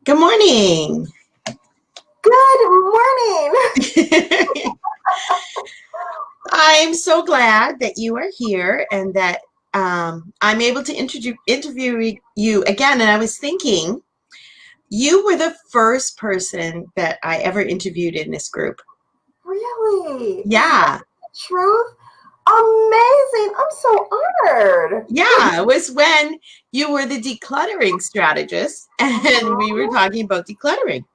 Good morning. Good morning. I'm so glad that you are here and that I'm able to interview you again. And I was thinking, you were the first person that I ever interviewed in this group. Really? Is that Yeah, the truth? Amazing. I'm so honored. yeah. It was when you were the decluttering strategist, and we were Mhm. talking about decluttering.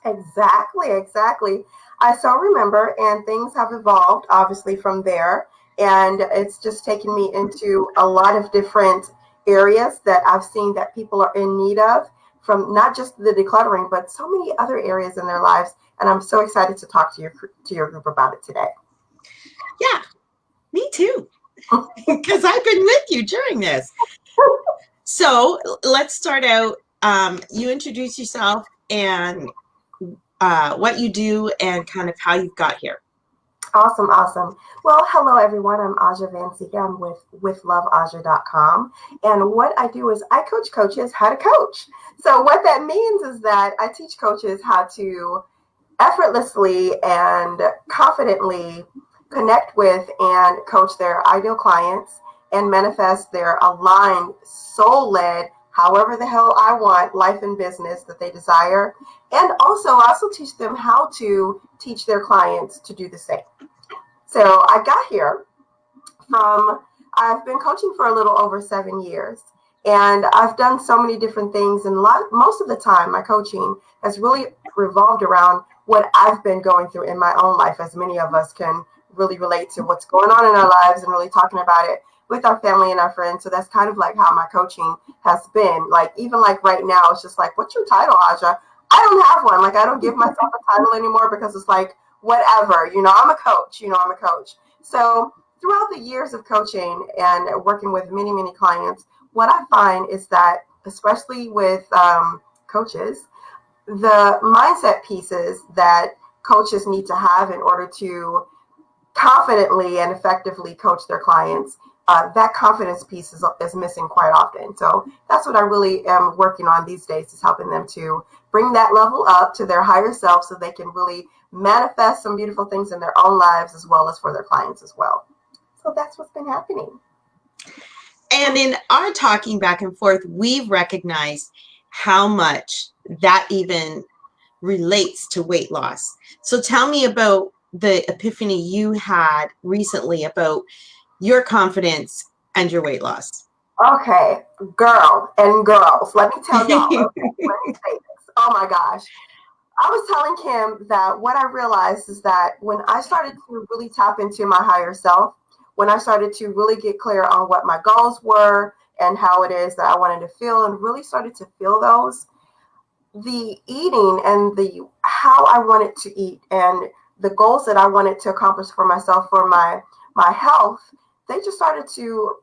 Exactly, exactly. I so remember, and things have evolved obviously from there. And it's just taken me into a lot of different areas that I've seen that people are in need of, from not just the decluttering, but so many other areas in their lives. And I'm so excited to talk to your group about it today. Yeah, me too, because I've been with you during this. So let's start out. You introduce yourself and what you do and kind of how you've got here. Awesome, awesome. Well, hello everyone. I'm Aja Vancica. I'm with loveaja.com. And what I do is I coach coaches how to coach. So what that means is that I teach coaches how to effortlessly and confidently connect with and coach their ideal clients and manifest their aligned, soul led, however the hell I want life and business that they desire. And also, I also teach them how to teach their clients to do the same. So I got here from, I've been coaching for a little over 7 years. And I've done so many different things. And most of the time, my coaching has really revolved around what I've been going through in my own life, as many of us can really relate to what's going on in our lives and really talking about it with our family and our friends. So that's kind of like how my coaching has been. Like, even like right now, it's just like, what's your title, Aja? I don't have one. Like, I don't give myself a title anymore because it's like, whatever, I'm a coach, I'm a coach. So throughout the years of coaching and working with many, many clients, what I find is that, especially with coaches, the mindset pieces that coaches need to have in order to confidently and effectively coach their clients, that confidence piece is missing quite often. So that's what I really am working on these days, is helping them to bring that level up to their higher self so they can really manifest some beautiful things in their own lives as well as for their clients as well. So that's what's been happening. And in our talking back and forth, we've recognized how much that even relates to weight loss. So tell me about the epiphany you had recently about your confidence and your weight loss. Okay, girl and girls, let me tell y'all. Okay, let me say this. Oh my gosh. I was telling Kim that what I realized is that when I started to really tap into my higher self, when I started to really get clear on what my goals were and how it is that I wanted to feel, and really started to feel those, the eating and the how I wanted to eat and the goals that I wanted to accomplish for myself, for my health, they just started to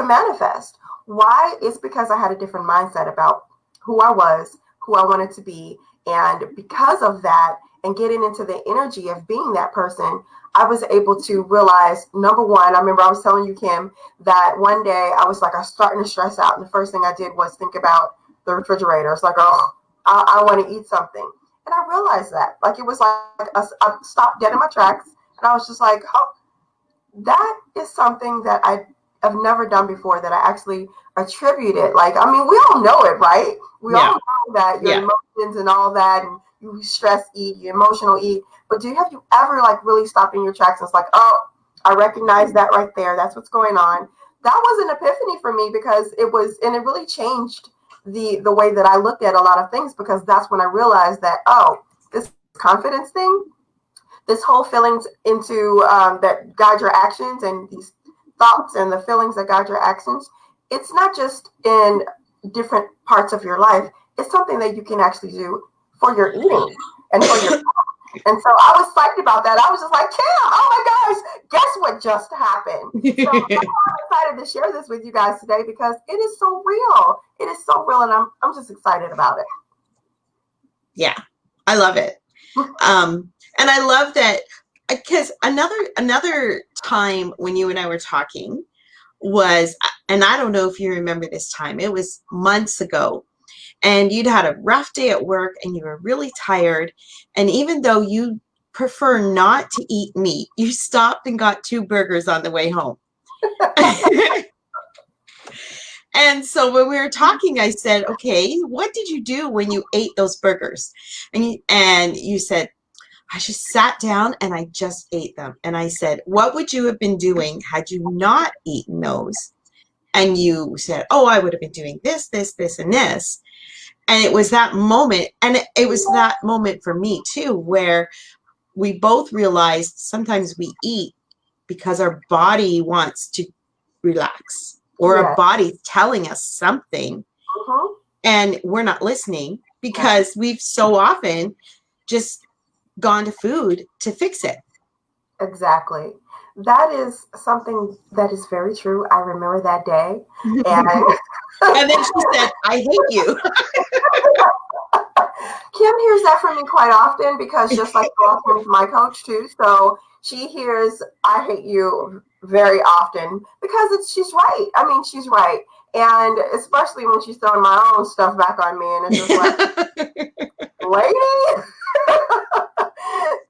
manifest. Why? It's because I had a different mindset about who I was, who I wanted to be. And because of that, and getting into the energy of being that person, I was able to realize, number one, I remember I was telling you, Kim, that one day I was starting to stress out. And the first thing I did was think about the refrigerator. It's like, oh, I want to eat something. And I realized that. Like, it was like I stopped dead in my tracks. And I was just like, oh, that is something that I have never done before, that I actually attribute it. Like, I mean, we all know it, right? We all Yeah, know that your yeah. emotions and all that, and you stress eat, you emotional eat. But have you ever like really stopped in your tracks and it's like, oh, I recognize that right there. That's what's going on. That was an epiphany for me, because it really changed the way that I looked at a lot of things, because that's when I realized that, oh, this confidence thing, this whole feelings into that guide your actions, and these thoughts and the feelings that guide your actions, it's not just in different parts of your life. It's something that you can actually do for your eating and for your and so I was psyched about that. I was just like, Kim, oh my gosh, guess what just happened? So I'm excited to share this with you guys today, because it is so real. It is so real, and I'm just excited about it. Yeah, I love it. And I love that because another time when you and I were talking was, and I don't know if you remember this time, it was months ago. and you'd had a rough day at work and you were really tired. And even though you prefer not to eat meat, you stopped and got 2 burgers on the way home. And so when we were talking, I said, okay, what did you do when you ate those burgers? And you said, I just sat down and I just ate them. And I said, what would you have been doing had you not eaten those? And you said, oh, I would have been doing this, this, this, and this. And it was that moment. And it was that moment for me too, where we both realized sometimes we eat because our body wants to relax, or our body's telling us something, and we're not listening because we've so often just gone to food to fix it. Exactly. That is something that is very true. I remember that day. And, and then she said, I hate you. Kim hears that from me quite often because just like Kim is my coach too. So she hears I hate you very often because she's right. I mean, she's right. And especially when she's throwing my own stuff back on me and it's just like, lady,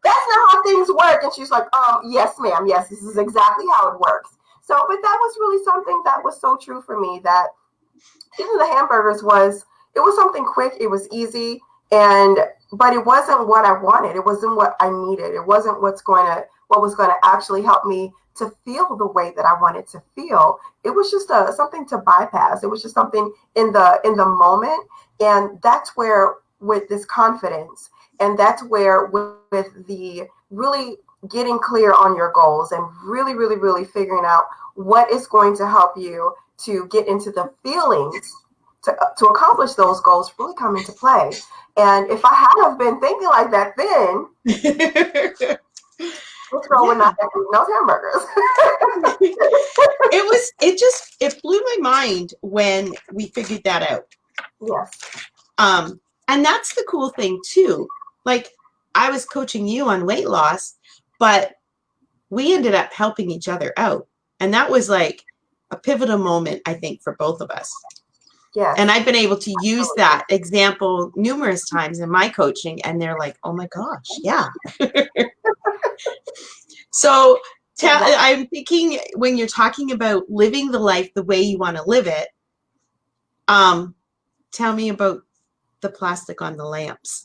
that's not how things work. And she's like, yes, ma'am. Yes, this is exactly how it works. So, but that was really something that was so true for me, that even the hamburgers it was something quick. It was easy. But it wasn't what I wanted. It wasn't what I needed. It wasn't what was going to actually help me to feel the way that I wanted to feel. It was just something to bypass. It was just something in the moment. And that's where, with this confidence, and that's where with the really getting clear on your goals and really, really, really figuring out what is going to help you to get into the feelings to accomplish those goals really come into play. And if I had have been thinking like that then, this girl would not have eaten those hamburgers. It blew my mind when we figured that out. Yes. And that's the cool thing too. Like, I was coaching you on weight loss, but we ended up helping each other out. And that was like a pivotal moment, I think, for both of us. Yes. And I've been able to use that example numerous times in my coaching, and they're like, oh my gosh, yeah. So I'm thinking, when you're talking about living the life the way you want to live it, tell me about the plastic on the lamps.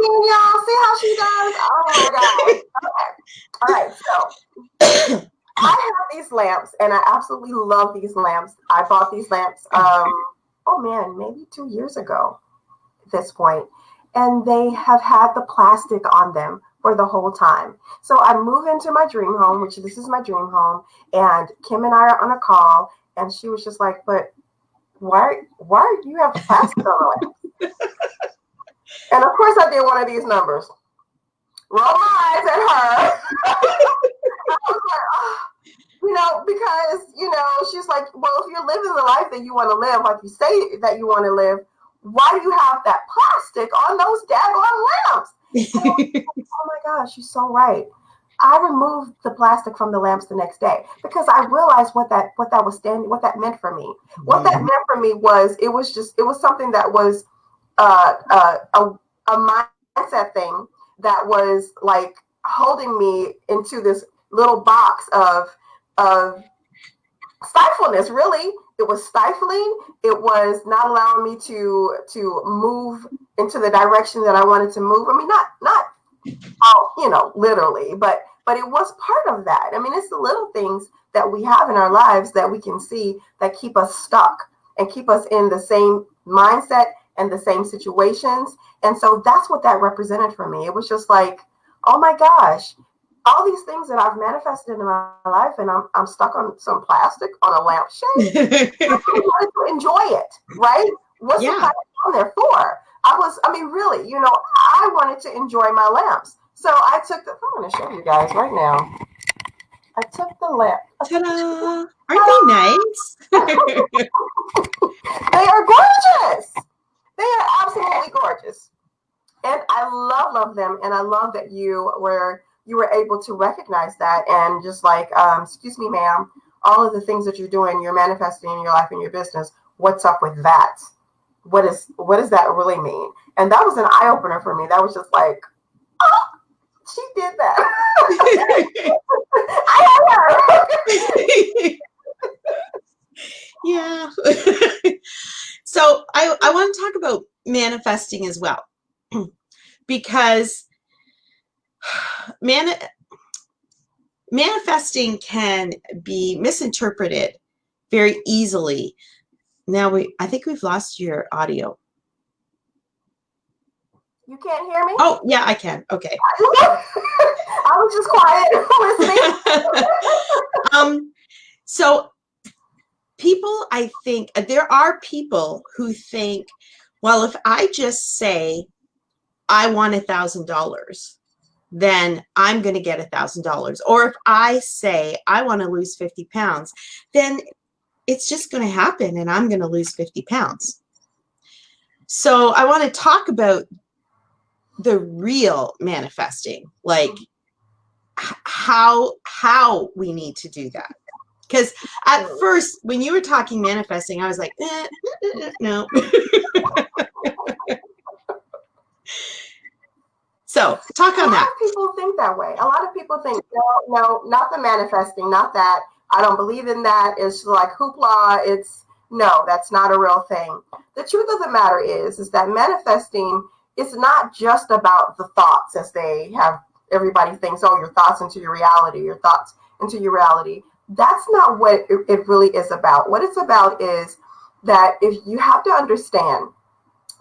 Y'all see how she does? Oh my God. Okay. All right. So I have these lamps and I absolutely love these lamps. I bought these lamps, maybe 2 years ago at this point. And they have had the plastic on them for the whole time. So I move into my dream home, which this is my dream home. And Kim and I are on a call. And she was just like, but why do you have plastic on the lamps? And of course I did one of these numbers. Roll my eyes at her. I was like, oh, because, she's like, well, if you're living the life that you want to live, like you say that you want to live, why do you have that plastic on those daggone lamps? Like, oh my gosh, she's so right. I removed the plastic from the lamps the next day because I realized what that meant for me. What that meant for me was it was something that was a mindset thing that was like holding me into this little box of stifleness. Really, it was stifling. It was not allowing me to move into the direction that I wanted to move. I mean, not literally, but it was part of that. I mean, it's the little things that we have in our lives that we can see that keep us stuck and keep us in the same mindset and the same situations. And so that's what that represented for me. It was just like, oh my gosh, all these things that I've manifested in my life, and I'm stuck on some plastic on a lampshade. I wanted to enjoy it, right? What's the plastic on there for? Really, I wanted to enjoy my lamps. So I took I'm going to show you guys right now. I took the lamp. Ta-da! Aren't they nice? They are gorgeous. They are absolutely gorgeous. And I love them. And I love that you were able to recognize that and just like, excuse me, ma'am, all of the things that you're doing, you're manifesting in your life and your business what's up with that? What does that really mean? And that was an eye opener for me. That was just like, oh, she did that. I had her. Yeah. So I want to talk about manifesting as well, because manifesting can be misinterpreted very easily. Now I think we've lost your audio. You can't hear me? Oh, yeah, I can. Okay. I was just quiet listening. So people, I think, there are people who think, well, if I just say I want $1,000, then I'm going to get $1,000. Or if I say I want to lose 50 pounds, then it's just going to happen and I'm going to lose 50 pounds. So I want to talk about the real manifesting, like how we need to do that. Because at first, when you were talking manifesting, I was like, no. So talk on that. A lot of people think that way. A lot of people think, no, not the manifesting, not that. I don't believe in that. It's like hoopla. No, that's not a real thing. The truth of the matter is that manifesting is not just about the thoughts, as they have. Everybody thinks, oh, your thoughts into your reality, your thoughts into your reality. That's not what it really is about. What it's about is that if you have to understand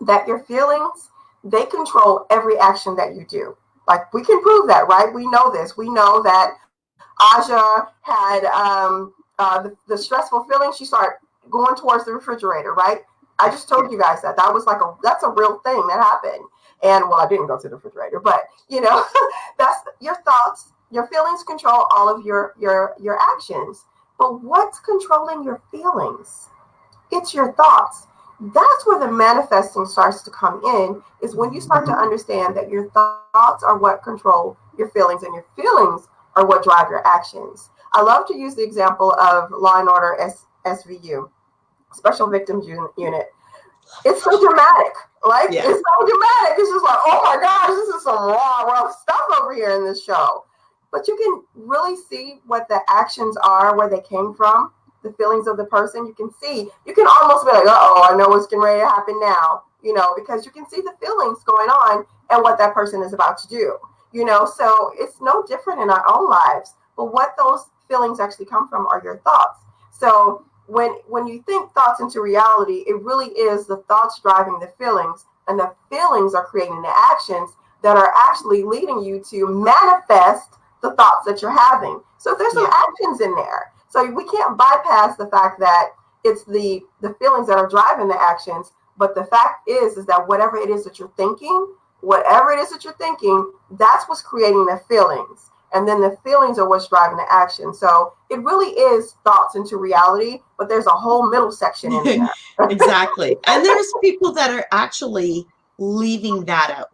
that your feelings, they control every action that you do. Like, we can prove that, right? We know this. We know that Aja had the stressful feeling. She started going towards the refrigerator, right? I just told you guys that was that's a real thing that happened. And well, I didn't go to the refrigerator, but that's your thoughts. Your feelings control all of your actions. But what's controlling your feelings? It's your thoughts. That's where the manifesting starts to come in, is when you start to understand that your thoughts are what control your feelings, and your feelings are what drive your actions. I love to use the example of Law and Order SVU, Special Victims Unit. It's so dramatic. It's so dramatic. It's just like, oh my gosh, this is some raw, rough stuff over here in this show. But you can really see what the actions are, where they came from, the feelings of the person. You can see, you can almost be like, uh-oh, I know what's getting ready to happen now, because you can see the feelings going on and what that person is about to do, so it's no different in our own lives. But what those feelings actually come from are your thoughts. So when you think thoughts into reality, it really is the thoughts driving the feelings, and the feelings are creating the actions that are actually leading you to manifest the thoughts that you're having. So there's some actions in there. So we can't bypass the fact that it's the feelings that are driving the actions. But the fact is that whatever it is that you're thinking, that's what's creating the feelings. And then the feelings are what's driving the action. So it really is thoughts into reality, but there's a whole middle section in there. Exactly. And there's people that are actually leaving that out.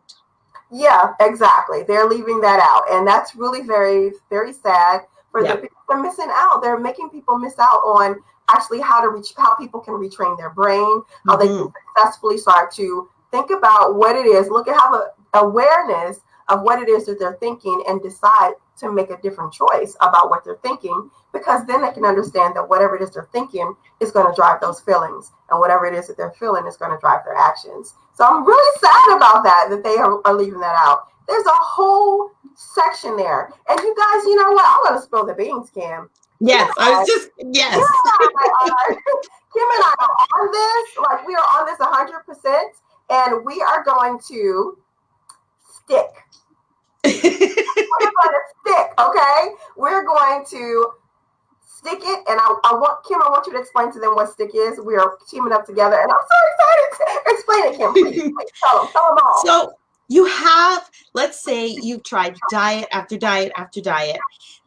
Yeah, exactly. They're leaving that out. And that's really very, very sad for the people. They're missing out. They're making people miss out on actually how people can retrain their brain, how they can successfully start to think about what it is, look at, have an awareness of what it is that they're thinking, and decide to make a different choice about what they're thinking, because then they can understand that whatever it is they're thinking is going to drive those feelings, and whatever it is that they're feeling is going to drive their actions. So I'm really sad about that they are leaving that out. There's a whole section there. And you guys, you know what? I'm going to spill the beans, Kim. Yes, yes. Kim and I are on this. Like, we are on this 100%, and we are going to stick. We're going to stick, okay? We're going to stick it, and I want you to explain to them what stick is. We are teaming up together, and I'm so excited. Explain it, Kim, please. Tell them all. So you have, let's say you've tried diet after diet after diet,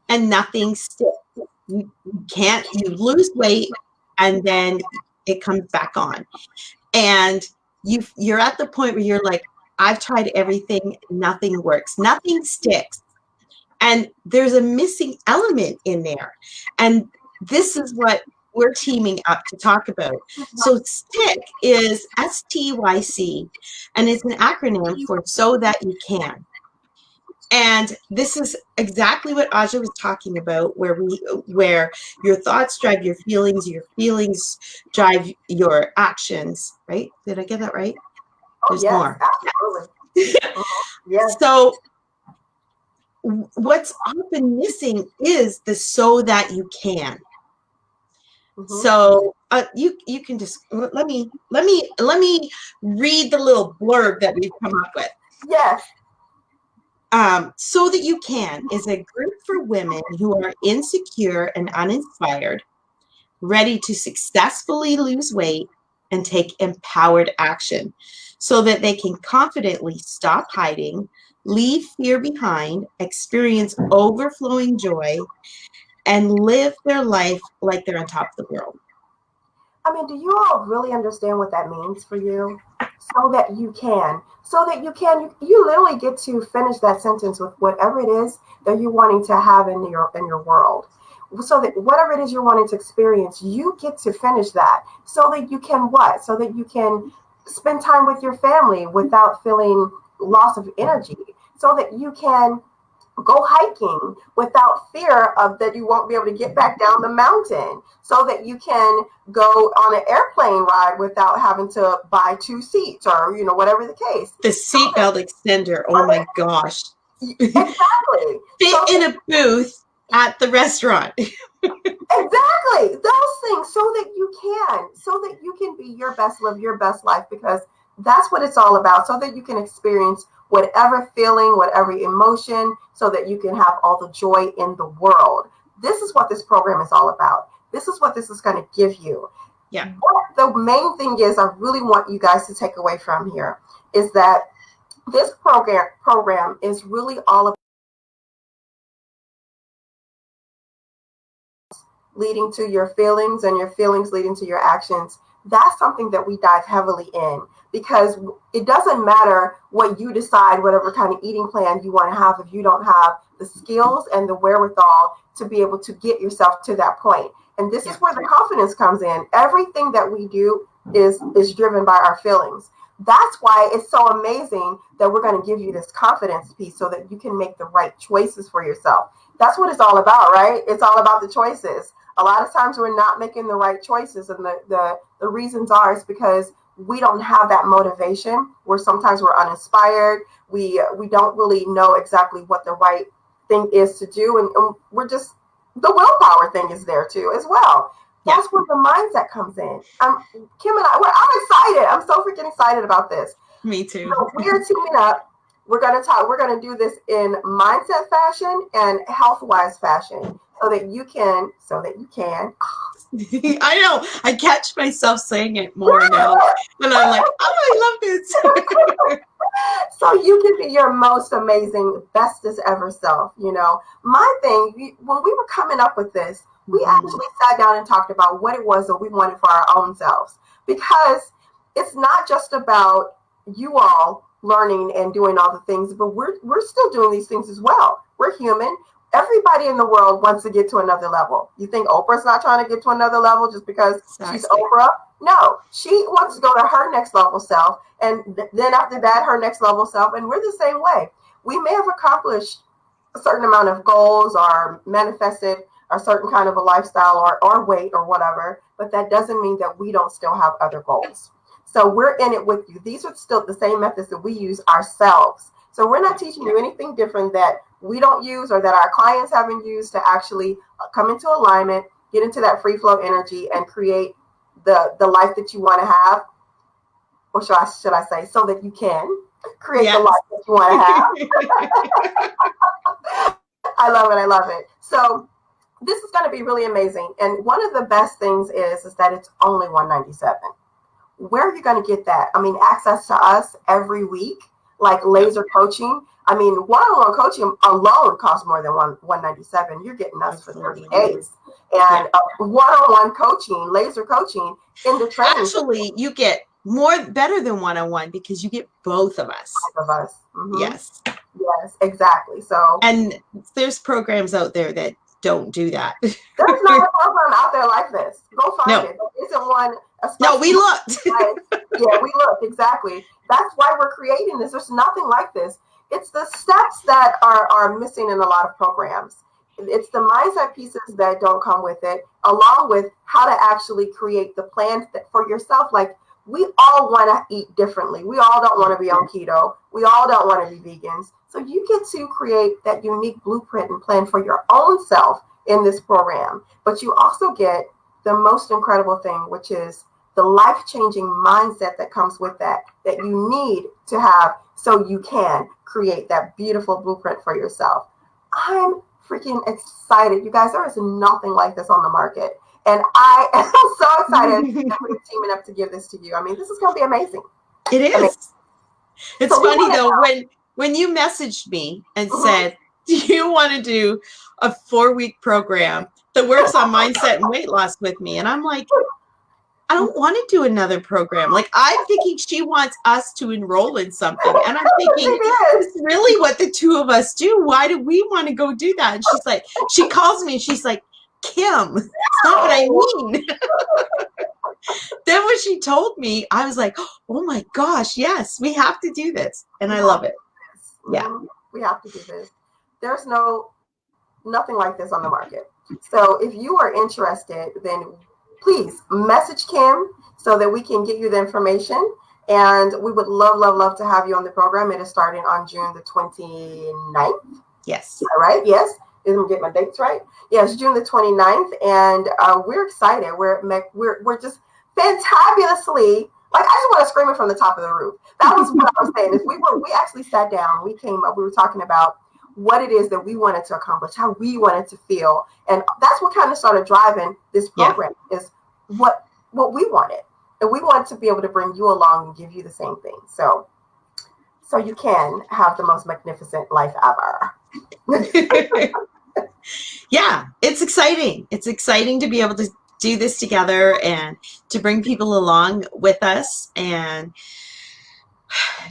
and nothing sticks. You lose weight, and then it comes back on. And you're at the point where you're like, I've tried everything, nothing works, nothing sticks. And there's a missing element in there. And this is what we're teaming up to talk about. So STYC is STYC, and it's an acronym for So That You Can. And this is exactly what Aja was talking about, where your thoughts drive your feelings drive your actions, right? Did I get that right? Oh, There's yes, more. absolutely. Yes. So what's often missing is the so that you can. So you can just let me read the little blurb that we've come up with. Yes. So That You Can is a group for women who are insecure and uninspired, ready to successfully lose weight and take empowered action so that they can confidently stop hiding, leave fear behind, experience overflowing joy, and live their life like they're on top of the world. I mean, do you all really understand what that means for you? So that you can. So that you can. You literally get to finish that sentence with whatever it is that you're wanting to have in your world. So that whatever it is you're wanting to experience, you get to finish that. So that you can what? So that you can spend time with your family without feeling loss of energy. So that you can go hiking without fear of that you won't be able to get back down the mountain, so that you can go on an airplane ride without having to buy 2 seats, or whatever the case. The seatbelt extender, oh my gosh. Exactly. Fit in a booth at the restaurant. Exactly. Those things, so that you can be your best, live your best life, because that's what it's all about. So that you can experience whatever feeling, whatever emotion, so that you can have all the joy in the world. This is what this program is all about. This is what this is going to give you. Yeah. What the main thing is, I really want you guys to take away from here is that this program is really all about leading to your feelings, and your feelings leading to your actions. That's something that we dive heavily in, because it doesn't matter what you decide, whatever kind of eating plan you want to have, if you don't have the skills and the wherewithal to be able to get yourself to that point. And this is where the confidence comes in. Everything that we do is driven by our feelings. That's why it's so amazing that we're going to give you this confidence piece, so that you can make the right choices for yourself. That's what it's all about, right? It's all about the choices. A lot of times we're not making the right choices, and the reasons are is because we don't have that motivation. Sometimes we're uninspired. We don't really know exactly what the right thing is to do, and we're just, the willpower thing is there too as well. That's where the mindset comes in. Kim and I'm excited. I'm so freaking excited about this. Me too. So we are teaming up. We're going to do this in mindset fashion and health-wise fashion, so that you can. I know. I catch myself saying it more now. And I'm like, oh, I love this. So you can be your most amazing, bestest ever self. My thing, when we were coming up with this, we actually sat down and talked about what it was that we wanted for our own selves. Because it's not just about you all learning and doing all the things, but we're still doing these things as well. We're human. Everybody in the world wants to get to another level. You think Oprah's not trying to get to another level just because she's Oprah? No, she wants to go to her next level self, and then after that, her next level self. And we're the same way. We may have accomplished a certain amount of goals or manifested a certain kind of a lifestyle or weight or whatever, but that doesn't mean that we don't still have other goals. So we're in it with you. These are still the same methods that we use ourselves. So we're not teaching you anything different that we don't use or that our clients haven't used to actually come into alignment, get into that free flow energy, and create the life that you want to have. Or should I say, so that you can create the life that you want to have. I love it. I love it. So this is going to be really amazing. And one of the best things is that it's only $197. Where are you going to get that? I mean, access to us every week, like laser coaching. I mean, one-on-one coaching alone costs more than $197. You're getting us for 30 days. And one-on-one coaching, laser coaching in the training. Actually, you get better than one-on-one, because you get both of us. Both of us. Mm-hmm. Yes. Yes, exactly. So, and there's programs out there that don't do that. There's not a program out there like this. Go find No, it. There isn't one, no, especially we looked. yeah, we looked, exactly. That's why we're creating this. There's nothing like this. It's the steps that are missing in a lot of programs. It's the mindset pieces that don't come with it, along with how to actually create the plans for yourself. Like, we all want to eat differently. We all don't want to be on keto. We all don't want to be vegans. So you get to create that unique blueprint and plan for your own self in this program. But you also get the most incredible thing, which is the life-changing mindset that comes with that you need to have so you can create that beautiful blueprint for yourself. I'm freaking excited. You guys, there is nothing like this on the market. And I am so excited that we're teaming up to give this to you. I mean, this is going to be amazing. It is. Amazing. It's funny though, when you messaged me and said, do you want to do a 4-week program that works on mindset and weight loss with me? And I'm like, I don't want to do another program. Like, I'm thinking she wants us to enroll in something. And I'm thinking, it's really what the two of us do. Why do we want to go do that? And she's like, she calls me and she's like, Kim, it's not what I mean. Then when she told me, I was like, oh my gosh, yes, we have to do this. And I love it. Yeah. We have to do this. There's nothing like this on the market. So if you are interested, then please message Kim so that we can get you the information. And we would love to have you on the program. It is starting on June the 29th. Yes. All right. Yes. Did I get my dates right? Yes, June the 29th. And we're excited. We're just fantabulously, like, I just want to scream it from the top of the roof. That was what I was saying. Is we actually sat down, we came up, we were talking about what it is that we wanted to accomplish, how we wanted to feel. And that's what kind of started driving this program, is what we wanted. And we wanted to be able to bring you along and give you the same thing. So you can have the most magnificent life ever. Yeah, it's exciting. It's exciting to be able to do this together and to bring people along with us and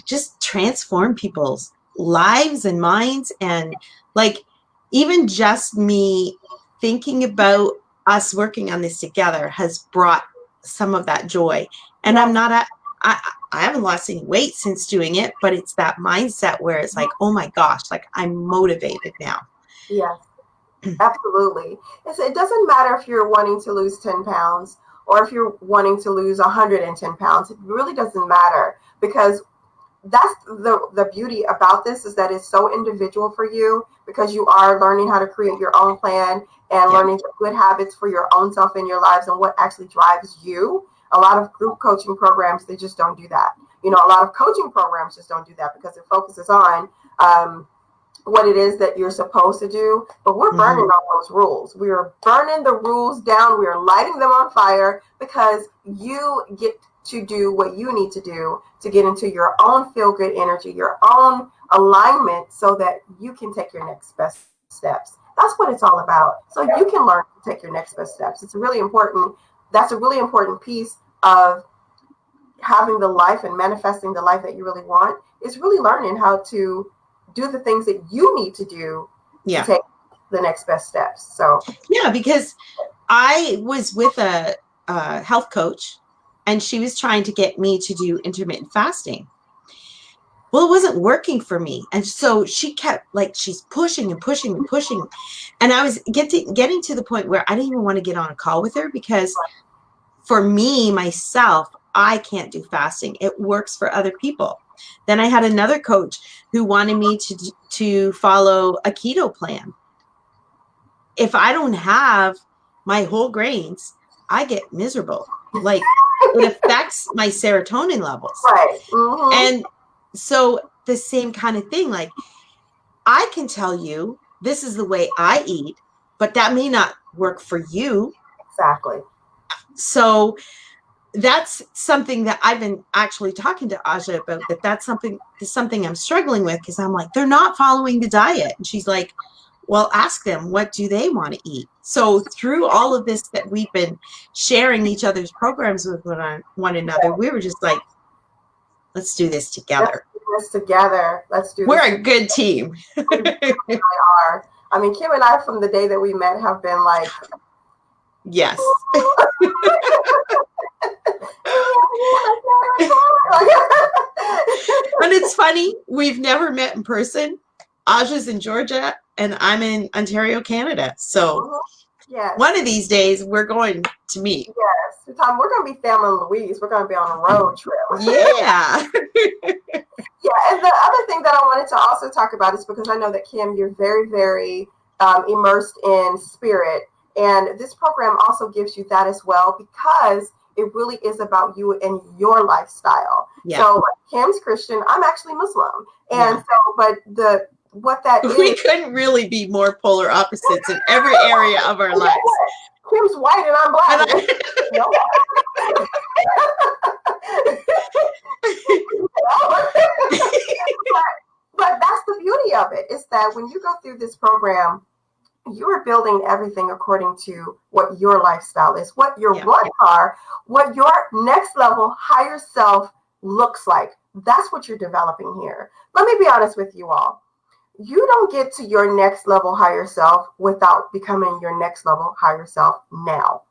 just transform people's lives and minds. And like, even just me thinking about us working on this together has brought some of that joy. And I haven't lost any weight since doing it, but it's that mindset where it's like, oh my gosh, like, I'm motivated now. Yes, absolutely. It doesn't matter if you're wanting to lose 10 pounds or if you're wanting to lose 110 pounds. It really doesn't matter, because that's the beauty about this, is that it's so individual for you, because you are learning how to create your own plan and learning good habits for your own self in your lives and what actually drives you. A lot of group coaching programs, they just don't do that. You know, a lot of coaching programs just don't do that because it focuses on what it is that you're supposed to do. But we're burning all those rules. We are burning the rules down. We are lighting them on fire, because you get to do what you need to do to get into your own feel-good energy, your own alignment, so that you can take your next best steps. That's what it's all about. So you can learn to take your next best steps. It's really important. That's a really important piece of having the life and manifesting the life that you really want, is really learning how to do the things that you need to do to take the next best steps. So yeah, because I was with a health coach, and she was trying to get me to do intermittent fasting. Well, it wasn't working for me. And so she kept, like, she's pushing and pushing and pushing. And I was getting to the point where I didn't even want to get on a call with her, because for me, myself, I can't do fasting. It works for other people. Then I had another coach who wanted me to follow a keto plan. If I don't have my whole grains, I get miserable. Like, it affects my serotonin levels. Right. And so the same kind of thing, like, I can tell you this is the way I eat, but that may not work for you. Exactly. So that's something that I've been actually talking to Aja about, that's something I'm struggling with, because I'm like, they're not following the diet. And she's like, well, ask them, what do they want to eat? So through all of this that we've been sharing each other's programs with one another, we were just like, let's do this together. Let's do this together. We're a good team. We really are. I mean, Kim and I, from the day that we met, have been like, yes. And it's funny, we've never met in person. Aja's in Georgia and I'm in Ontario, Canada. So yes. one of these days we're going to meet. Yes. Tom, we're going to be Thelma and Louise. We're going to be on a road trip. Yeah. Yeah. And the other thing that I wanted to also talk about is because I know that, Kim, you're very, very immersed in spirit. And this program also gives you that as well, because it really is about you and your lifestyle. Yeah. So Kim's Christian, I'm actually Muslim. And so, but what that is. We couldn't really be more polar opposites in every area of our lives. Kim's white and I'm black. But that's the beauty of it, is that when you go through this program, you are building everything according to what your lifestyle is, what your wants are, what your next level higher self looks like. That's what you're developing here. Let me be honest with you all. You don't get to your next level higher self without becoming your next level higher self now.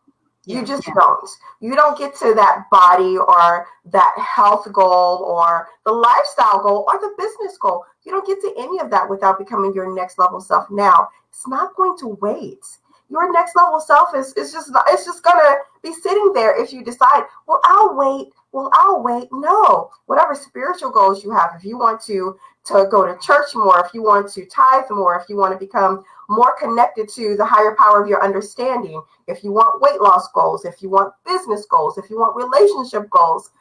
You just don't. You don't get to that body or that health goal or the lifestyle goal or the business goal. You don't get to any of that without becoming your next level self now. It's not going to wait. Your next level self is just gonna be sitting there if you decide, well, I'll wait. No, whatever spiritual goals you have, if you want to go to church more, if you want to tithe more, if you want to become more connected to the higher power of your understanding, if you want weight loss goals, if you want business goals, if you want relationship goals,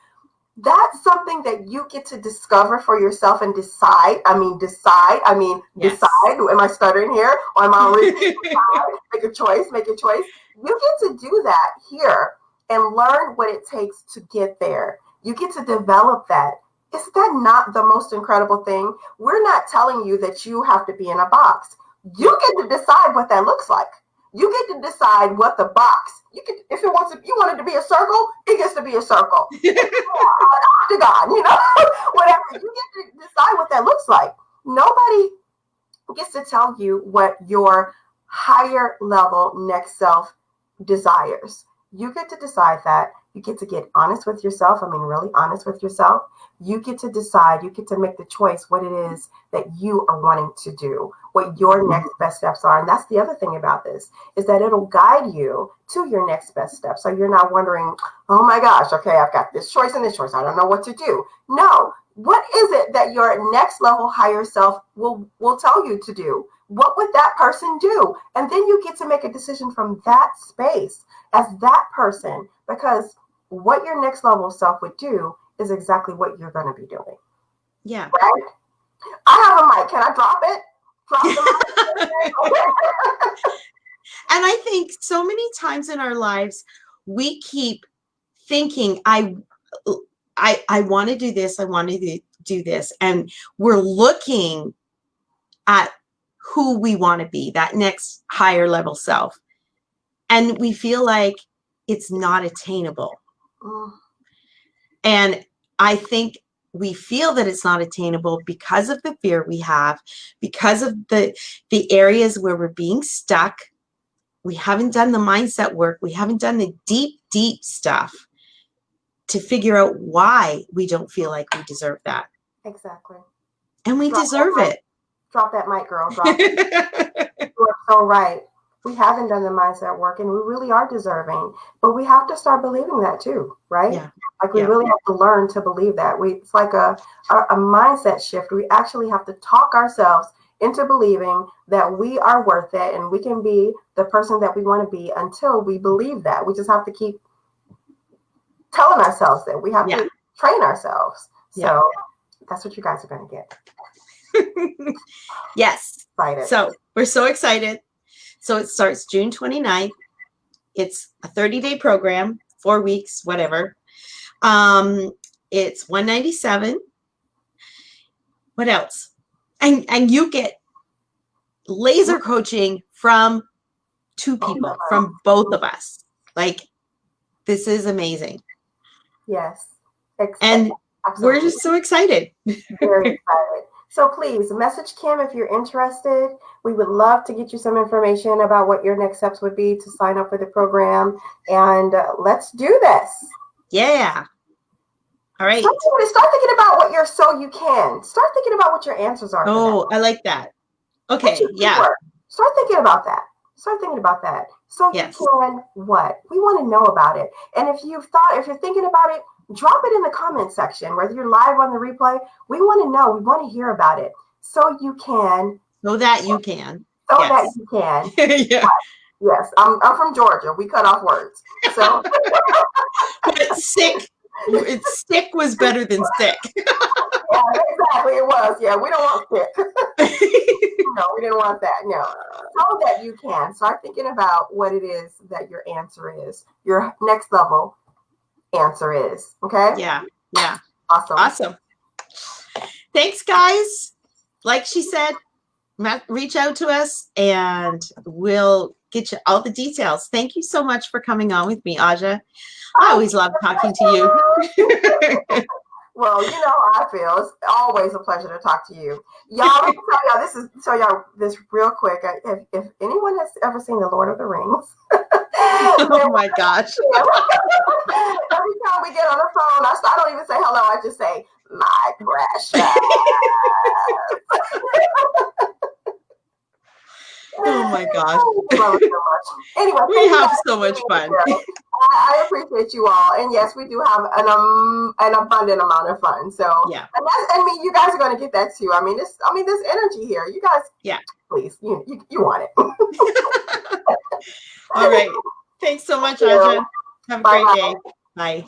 that's something that you get to discover for yourself and decide. Decide. Am I stuttering here? Or am I already Make a choice. You get to do that here and learn what it takes to get there. You get to develop that. Is that not the most incredible thing? We're not telling you that you have to be in a box. You get to decide what that looks like. You get to decide what the box. You can, if you want it to be a circle, it gets to be a circle. Octagon, whatever. You get to decide what that looks like. Nobody gets to tell you what your higher level next self desires. You get to decide that. You get to get honest with yourself. Really honest with yourself. You get to decide, you get to make the choice what it is that you are wanting to do, what your next best steps are. And that's the other thing about this, is that it'll guide you to your next best step. So you're not wondering, oh my gosh, okay, I've got this choice and this choice. I don't know what to do. No, what is it that your next level higher self will tell you to do? What would that person do? And then you get to make a decision from that space as that person, because what your next level self would do is exactly what you're going to be doing. Yeah. Right? I have a mic. Can I drop it? Drop the mic. And I think so many times in our lives, we keep thinking, I want to do this. I want to do this. And we're looking at who we want to be, that next higher level self. And we feel like it's not attainable. And I think we feel that it's not attainable because of the fear we have, because of the areas where we're being stuck. We haven't done the mindset work. We haven't done the deep, deep stuff to figure out why we don't feel like we deserve that. Exactly. And we deserve it. Drop that mic, girl. Drop it. You are so right. We haven't done the mindset work, and we really are deserving, but we have to start believing that too, right? Yeah. Like we really have to learn to believe that. It's like a mindset shift. We actually have to talk ourselves into believing that we are worth it and we can be the person that we want to be until we believe that. We just have to keep telling ourselves that. We have to train ourselves. So that's what you guys are going to get. Yes. Excited. So we're so excited. So it starts June 29th. It's a 30-day program, 4 weeks, whatever. It's $197. What else? And you get laser coaching from two people, from both of us. Like, this is amazing. Yes. And we're just so excited. Very excited. So please message Kim if you're interested. We would love to get you some information about what your next steps would be to sign up for the program. And let's do this. Yeah. All right. Start thinking about what your so you can. Start thinking about what your answers are. Oh, I like that. Okay. Yeah. Start thinking about that. Start thinking about that. So you can what? We want to know about it. And if you're thinking about it, drop it in the comment section, whether you're live on the replay. We want to know. We want to hear about it. So you can. So that you can. So that you can. Yeah. Yes. I'm from Georgia. We cut off words. So but sick was better than sick. Yeah, exactly. It was. Yeah, we don't want sick. No, we didn't want that. No. So that you can start thinking about what it is that your answer is. Your next level answer is. Okay? Yeah. Yeah. Awesome. Thanks, guys. Like she said, reach out to us and we'll get you all the details. Thank you so much for coming on with me, Aja. I always love talking to you. Well, you know how I feel. It's always a pleasure to talk to you. Y'all, let me tell y'all this real quick. If anyone has ever seen The Lord of the Rings. Oh my gosh. Every time we get on the phone, I don't even say hello. I just say, my precious. Oh my gosh. Love it so much. Anyway, we have so much fun. I appreciate you all, and yes, we do have an abundant amount of fun. So yeah, and you guys are going to get that too. I mean, this energy here. You guys, please, you want it. All right. Thanks so much, Aja. Have a great day. Bye.